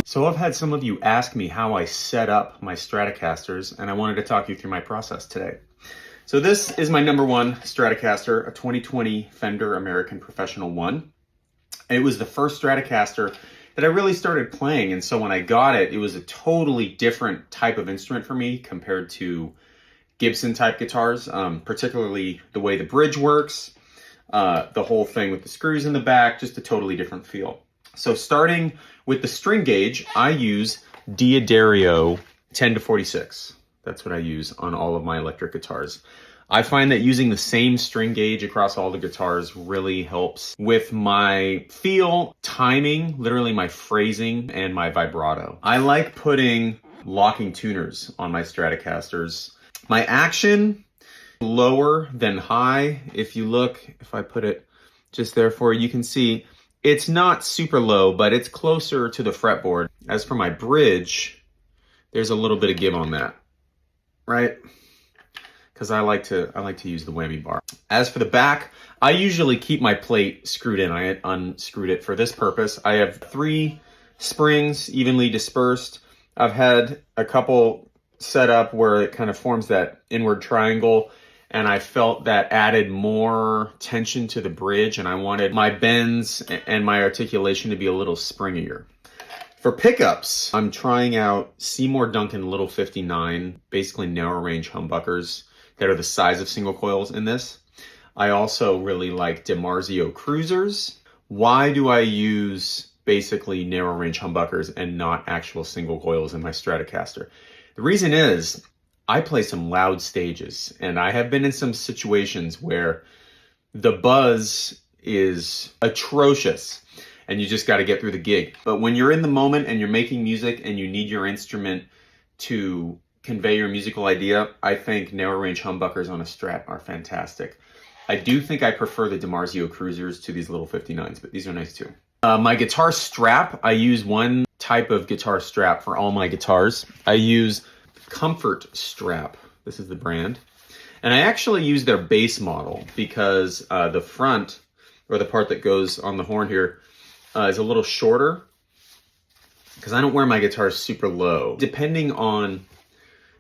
So I've had some of you ask me how I set up my Stratocasters, and I wanted to talk you through my process today. So this is my number one Stratocaster, a 2020 Fender American Professional 1. It was the first Stratocaster that I really started playing, and so when I got it, it was a totally different type of instrument for me compared to Gibson type guitars, particularly the way the bridge works, the whole thing with the screws in the back, just a totally different feel. So starting with the string gauge, I use D'Addario 10 to 46. That's what I use on all of my electric guitars. I find that using the same string gauge across all the guitars really helps with my feel, timing, literally my phrasing, and my vibrato. I like putting locking tuners on my Stratocasters. My action, lower than high. If you look, if I put it just there for you, you can see it's not super low, but it's closer to the fretboard. As for my bridge, there's a little bit of give on that, right? Because I like to use the whammy bar. As for the back, I usually keep my plate screwed in. I unscrewed it for this purpose. I have 3 springs evenly dispersed. I've had a couple set up where it kind of forms that inward triangle, and I felt that added more tension to the bridge, and I wanted my bends and my articulation to be a little springier. For pickups, I'm trying out Seymour Duncan Little 59, basically narrow range humbuckers that are the size of single coils in this. I also really like DiMarzio Cruisers. Why do I use basically narrow range humbuckers and not actual single coils in my Stratocaster? The reason is I play some loud stages, and I have been in some situations where the buzz is atrocious and you just got to get through the gig. But when you're in the moment and you're making music and you need your instrument to convey your musical idea, I think narrow range humbuckers on a Strat are fantastic. I do think I prefer the DiMarzio Cruisers to these little 59s, but these are nice too. My guitar strap, I use one type of guitar strap for all my guitars. I use Comfort Strap. This is the brand. And I actually use their base model because the front, or the part that goes on the horn here, is a little shorter because I don't wear my guitars super low. Depending on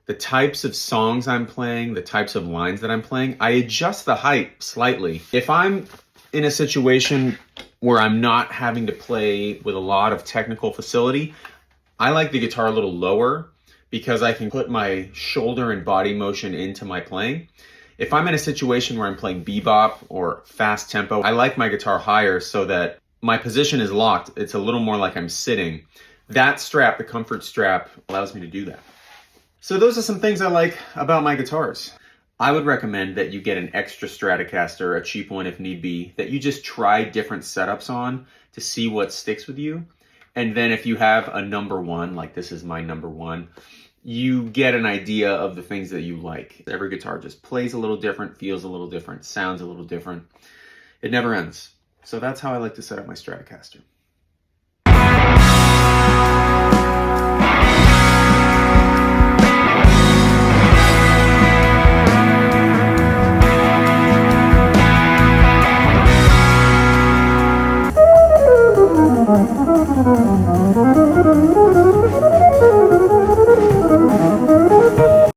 the types of songs I'm playing, the types of lines that I'm playing, I adjust the height slightly. If I'm in a situation where I'm not having to play with a lot of technical facility, I like the guitar a little lower because I can put my shoulder and body motion into my playing. If I'm in a situation where I'm playing bebop or fast tempo, I like my guitar higher so that my position is locked. It's a little more like I'm sitting. That strap, the Comfort Strap, allows me to do that. So those are some things I like about my guitars. I would recommend that you get an extra Stratocaster, a cheap one if need be, that you just try different setups on to see what sticks with you. And then if you have a number one, like this is my number one, you get an idea of the things that you like. Every guitar just plays a little different, feels a little different, sounds a little different. It never ends. So that's how I like to set up my Stratocaster.